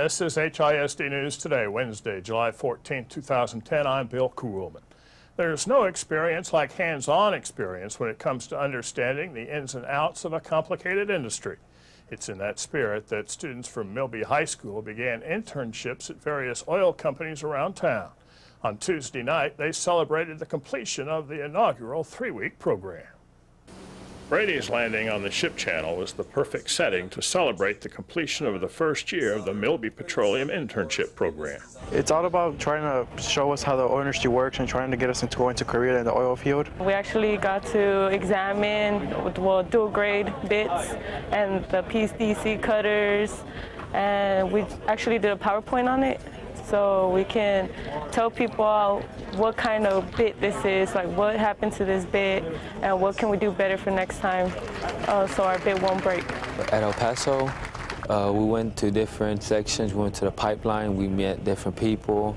This is HISD News Today, Wednesday, July 14, 2010. I'm Bill Kuhlman. There's no experience like hands-on experience when it comes to understanding the ins and outs of a complicated industry. It's in that spirit that students from Milby High School began internships at various oil companies around town. On Tuesday night, they celebrated the completion of the inaugural 3-week program. Brady's landing on the ship channel was the perfect setting to celebrate the completion of the first year of the Milby Petroleum internship program. It's all about trying to show us how the oil industry works and trying to get us into career in the oil field. We actually got to examine, dual grade bits and the PDC cutters, and we actually did a PowerPoint on it. So we can tell people what kind of bit this is, like what happened to this bit, and what can we do better for next time so our bit won't break. At El Paso, we went to different sections. We went to the pipeline, we met different people,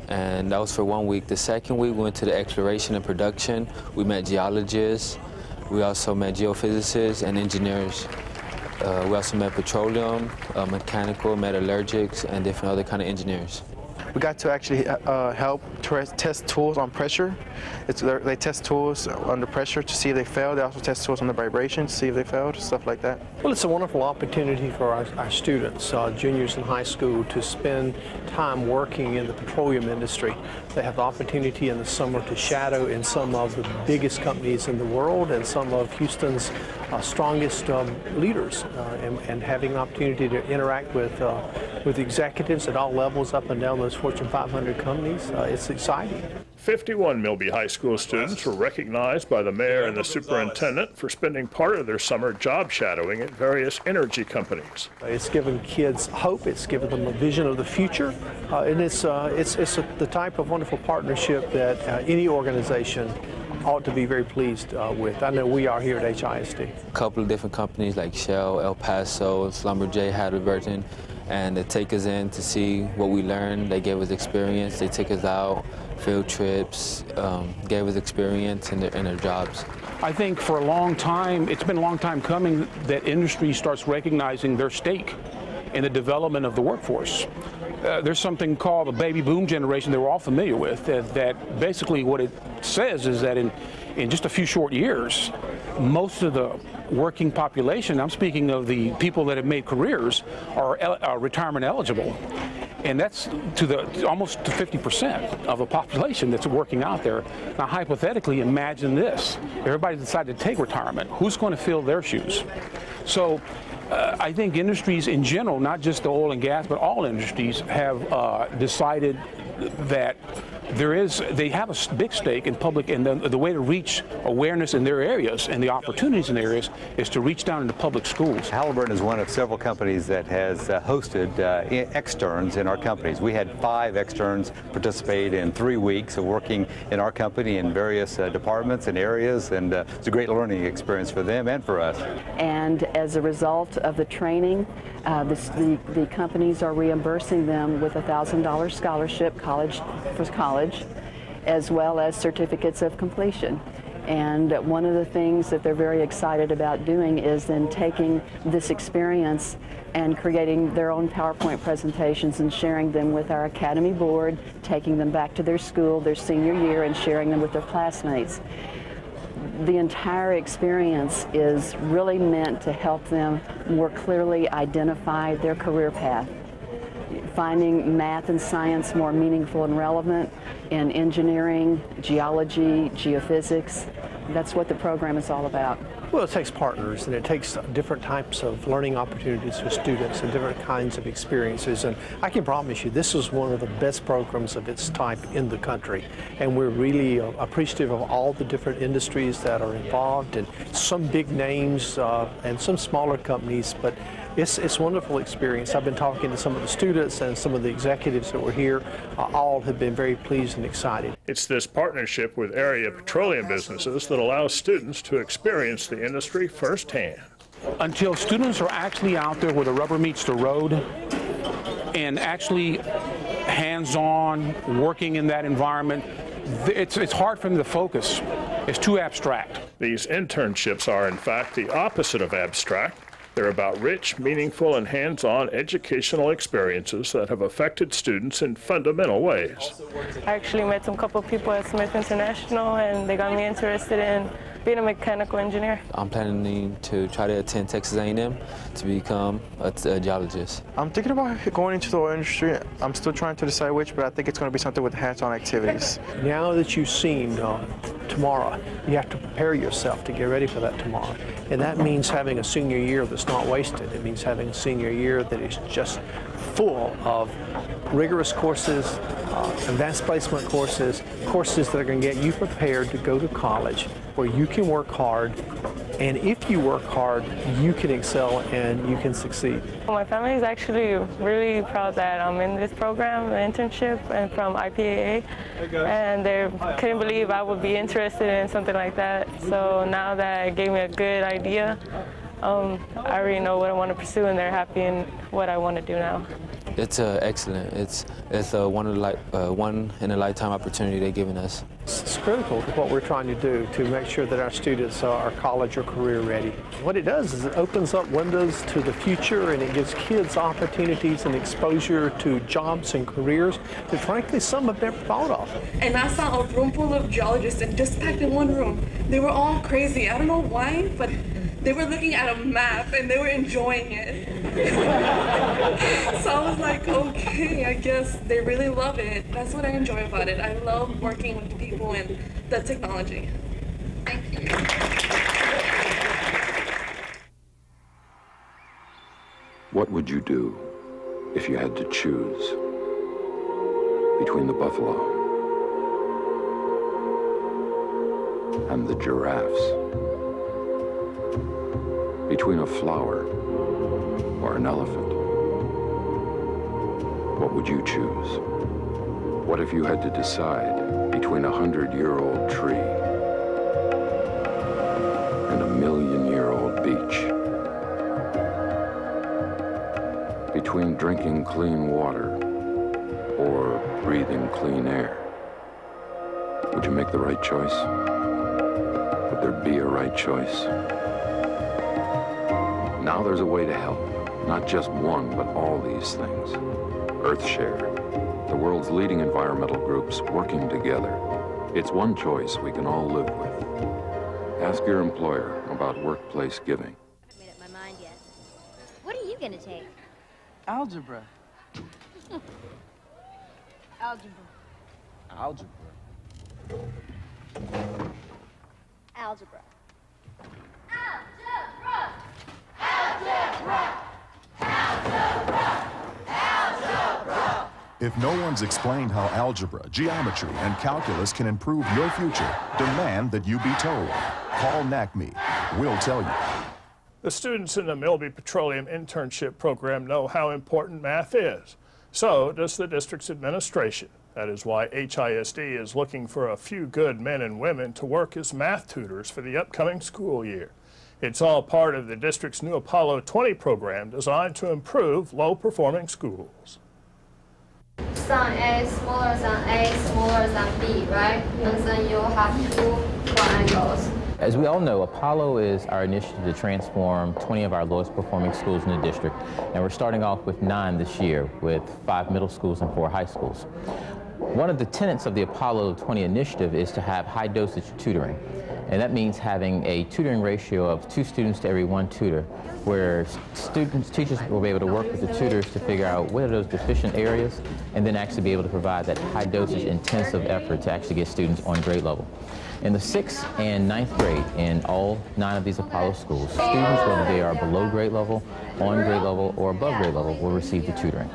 and that was for 1 week. The second week, we went to the exploration and production. We met geologists. We also met geophysicists and engineers. We also met petroleum, mechanical, metallurgics, and different other kind of engineers. We got to actually help test tools on pressure. They test tools under pressure to see if they fail. They also test tools on the vibration to see if they failed, stuff like that. Well, it's a wonderful opportunity for our students, juniors in high school, to spend time working in the petroleum industry. They have the opportunity in the summer to shadow in some of the biggest companies in the world and some of Houston's strongest leaders, and having an opportunity to interact with executives at all levels up and down those Fortune 500 companies. It's exciting. 51 Milby High School students were recognized by the mayor and the superintendent for spending part of their summer job shadowing at various energy companies. It's given kids hope, it's given them a vision of the future, and it's the type of wonderful partnership that any organization ought to be very pleased with. I know we are here at HISD. A couple of different companies like Shell, El Paso, Schlumberger, Halliburton, and they take us in to see what we learned. They gave us experience. They took us out, field trips, gave us experience in their jobs. I think for a long time, it's been a long time coming that industry starts recognizing their stake in the development of the workforce. There's something called the baby boom generation that we're all familiar with, that basically what it says is that in just a few short years, most of the working population, I'm speaking of the people that have made careers, are retirement eligible. And that's almost to 50% of the population that's working out there. Now, hypothetically, imagine this. Everybody decided to take retirement. Who's going to fill their shoes? So I think industries in general, not just the oil and gas, but all industries have decided that they have a big stake in public, and the way to reach awareness in their areas and the opportunities in their areas is to reach down into public schools. Halliburton is one of several companies that has hosted externs in our companies. We had 5 externs participate in 3 weeks of working in our company in various departments and areas, and it's a great learning experience for them and for us. And as a result of the training, the companies are reimbursing them with a $1,000 scholarship for college, as well as certificates of completion. And one of the things that they're very excited about doing is then taking this experience and creating their own PowerPoint presentations and sharing them with our academy board, taking them back to their school, their senior year, and sharing them with their classmates. The entire experience is really meant to help them more clearly identify their career path, finding math and science more meaningful and relevant in engineering, geology, geophysics. That's what the program is all about. Well, it takes partners, and it takes different types of learning opportunities for students and different kinds of experiences. And I can promise you, this is one of the best programs of its type in the country. And we're really appreciative of all the different industries that are involved, and some big names and some smaller companies, but it's a wonderful experience. I've been talking to some of the students and some of the executives that were here. All have been very pleased and excited. It's this partnership with area petroleum businesses that allows students to experience the industry firsthand. Until students are actually out there where the rubber meets the road and actually hands-on working in that environment, it's hard for them to focus. It's too abstract. These internships are, in fact, the opposite of abstract. They're about rich, meaningful, and hands-on educational experiences that have affected students in fundamental ways. I actually met some couple people at Smith International, and they got me interested in being a mechanical engineer. I'm planning to try to attend Texas A&M to become a geologist. I'm thinking about going into the oil industry. I'm still trying to decide which, but I think it's going to be something with hands-on activities. Now that you've seen tomorrow, you have to prepare yourself to get ready for that tomorrow. And that means having a senior year that's not wasted. It means having a senior year that is just full of rigorous courses, advanced placement courses, courses that are going to get you prepared to go to college where you can work hard, and if you work hard, you can excel and you can succeed. My family is actually really proud that I'm in this program, the internship, and from IPAA, and they couldn't believe I would be interested in something like that. So now that it gave me a good idea, I already know what I want to pursue, and they're happy in what I want to do now. It's excellent. It's a one in a lifetime opportunity they're giving us. It's critical to what we're trying to do to make sure that our students are college or career ready. What it does is it opens up windows to the future, and it gives kids opportunities and exposure to jobs and careers that frankly some have never thought of. And I saw a room full of geologists and just packed in one room. They were all crazy. I don't know why, but they were looking at a map and they were enjoying it. So I was like, okay, I guess they really love it. That's what I enjoy about it. I love working with the people and the technology. Thank you. What would you do if you had to choose between the buffalo and the giraffes? Between a flower or an elephant? What would you choose? What if you had to decide between a 100-year-old tree and a 1,000,000-year-old beach? Between drinking clean water or breathing clean air? Would you make the right choice? Would there be a right choice? Now there's a way to help. Not just one, but all these things. EarthShare, the world's leading environmental groups working together. It's one choice we can all live with. Ask your employer about workplace giving. I haven't made up my mind yet. What are you going to take? Algebra. Algebra. Algebra. Algebra. If no one's explained how algebra, geometry, and calculus can improve your future, demand that you be told. Call NACME. We'll tell you. The students in the Milby Petroleum internship program know how important math is. So does the district's administration. That is why HISD is looking for a few good men and women to work as math tutors for the upcoming school year. It's all part of the district's new Apollo 20 program designed to improve low-performing schools. Sine A smaller than A smaller than B, right? And then you have two triangles. As we all know, Apollo is our initiative to transform 20 of our lowest performing schools in the district. And we're starting off with 9 this year, with 5 middle schools and 4 high schools. One of the tenets of the Apollo 20 initiative is to have high dosage tutoring. And that means having a tutoring ratio of 2 students to every 1 tutor, where teachers will be able to work with the tutors to figure out what are those deficient areas, and then actually be able to provide that high dosage intensive effort to actually get students on grade level. In the 6th and 9th grade, in all 9 of these Apollo schools, students, whether they are below grade level, on grade level, or above grade level, will receive the tutoring.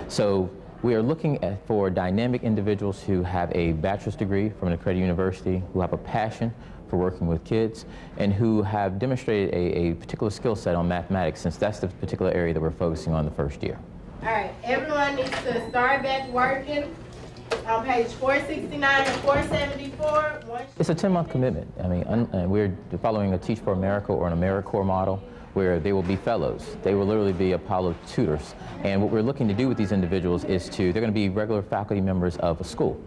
So we are looking for dynamic individuals who have a bachelor's degree from an accredited university, who have a passion for working with kids, and who have demonstrated a particular skill set on mathematics, since that's the particular area that we're focusing on the first year. All right, everyone needs to start back working on page 469 and 474. It's a 10-month commitment. I mean, we're following a Teach for America or an AmeriCorps model, where they will be fellows. They will literally be Apollo tutors. And what we're looking to do with these individuals is they're going to be regular faculty members of a school.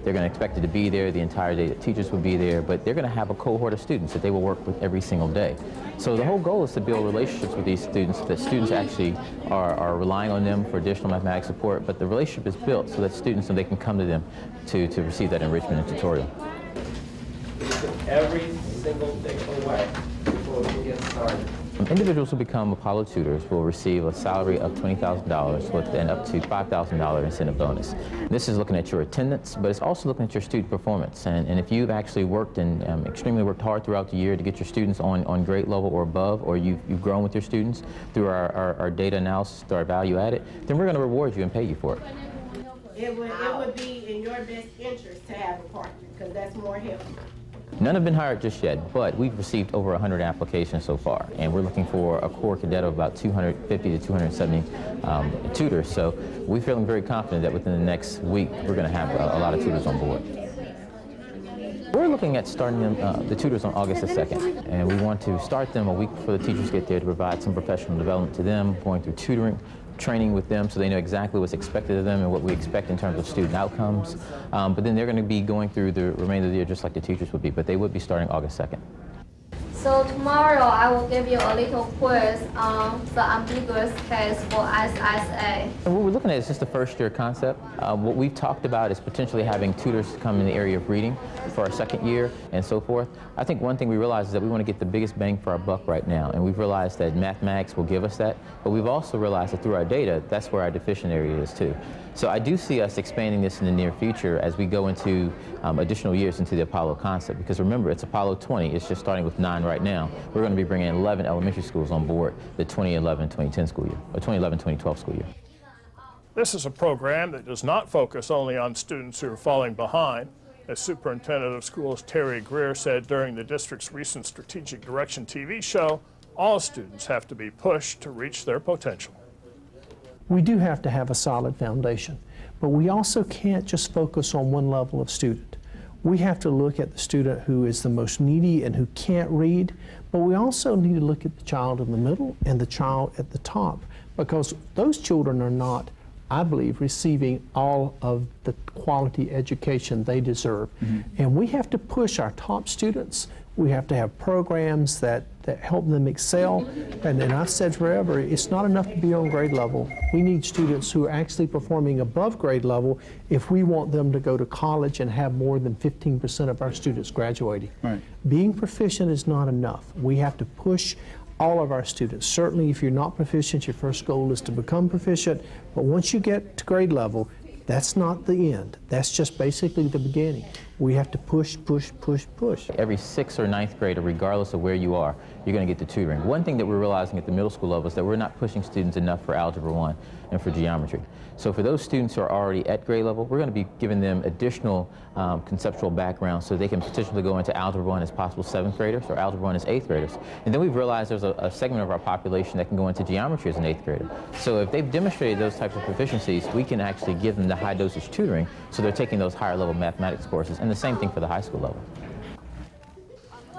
They're going to expect it to be there the entire day that teachers will be there, but they're going to have a cohort of students that they will work with every single day. So the whole goal is to build relationships with these students, that students actually are relying on them for additional mathematics support, but the relationship is built so that students know they can come to them to receive that enrichment and tutorial. Every single thing away before we get started. Individuals who become Apollo tutors will receive a salary of $20,000 with an up to $5,000 incentive bonus. This is looking at your attendance, but it's also looking at your student performance. And if you've actually worked and extremely worked hard throughout the year to get your students on grade level or above, or you've grown with your students through our data analysis, through our value added, then we're going to reward you and pay you for it. It would be in your best interest to have a partner, because that's more help. None have been hired just yet, but we've received over 100 applications so far, and we're looking for a core cadet of about 250 to 270 tutors. So we're feeling very confident that within the next week we're going to have a lot of tutors on board. We're looking at starting the tutors on August the 2nd, and we want to start them a week before the teachers get there to provide some professional development to them, going through tutoring, training with them so they know exactly what's expected of them and what we expect in terms of student outcomes. But then they're going to be going through the remainder of the year just like the teachers would be, but they would be starting August 2nd. So tomorrow I will give you a little quiz on the ambiguous case for SSA. And what we're looking at is just the first year concept. What we've talked about is potentially having tutors come in the area of reading for our second year and so forth. I think one thing we realize is that we want to get the biggest bang for our buck right now, and we've realized that mathematics will give us that, but we've also realized that through our data, that's where our deficient area is too. So I do see us expanding this in the near future as we go into additional years into the Apollo concept, because remember, it's Apollo 20, it's just starting with 9 right now. We're going to be bringing 11 elementary schools on board the 2011-2010 school year, or 2011-2012 school year. This is a program that does not focus only on students who are falling behind. As Superintendent of Schools Terry Grier said during the district's recent Strategic Direction TV show, all students have to be pushed to reach their potential. We do have to have a solid foundation, but we also can't just focus on one level of student. We have to look at the student who is the most needy and who can't read, but we also need to look at the child in the middle and the child at the top, because those children are not, I believe, receiving all of the quality education they deserve. And we have to push our top students. We have to have programs that help them excel. And I've said forever, it's not enough to be on grade level. We need students who are actually performing above grade level if we want them to go to college and have more than 15% of our students graduating. Right. Being proficient is not enough. We have to push all of our students. Certainly, if you're not proficient, your first goal is to become proficient, but once you get to grade level, that's not the end. That's just basically the beginning. We have to push, push, push, push. Every 6th or 9th grader, regardless of where you are, you're going to get the tutoring. One thing that we're realizing at the middle school level is that we're not pushing students enough for Algebra 1 and for geometry. So for those students who are already at grade level, we're going to be giving them additional conceptual background so they can potentially go into Algebra 1 as possible 7th graders or Algebra 1 as 8th graders. And then we've realized there's a segment of our population that can go into geometry as an 8th grader. So if they've demonstrated those types of proficiencies, we can actually give them the high dosage tutoring so they're taking those higher level mathematics courses, and the same thing for the high school level.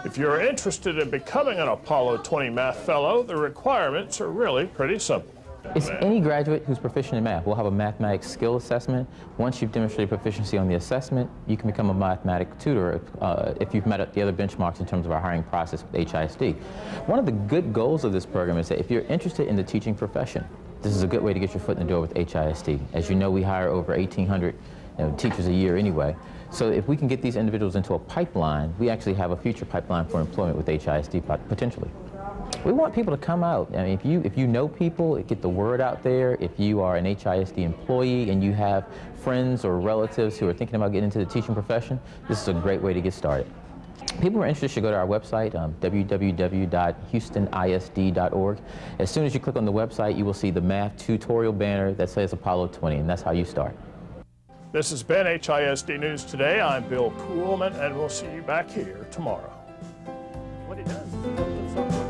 If you're interested in becoming an Apollo 20 Math Fellow, the requirements are really pretty simple. It's any graduate who's proficient in math. We'll have a mathematics skill assessment. Once you've demonstrated proficiency on the assessment, you can become a mathematics tutor if you've met the other benchmarks in terms of our hiring process with HISD. One of the good goals of this program is that if you're interested in the teaching profession, this is a good way to get your foot in the door with HISD. As you know, we hire over 1,800 teachers a year anyway. So if we can get these individuals into a pipeline, we actually have a future pipeline for employment with HISD potentially. We want people to come out. I mean, if you know people, get the word out there. If you are an HISD employee and you have friends or relatives who are thinking about getting into the teaching profession, this is a great way to get started. People who are interested should go to our website, www.houstonisd.org. As soon as you click on the website, you will see the math tutorial banner that says Apollo 20, and that's how you start. This has been HISD News Today. I'm Bill Kuhlman, and we'll see you back here tomorrow. What he does?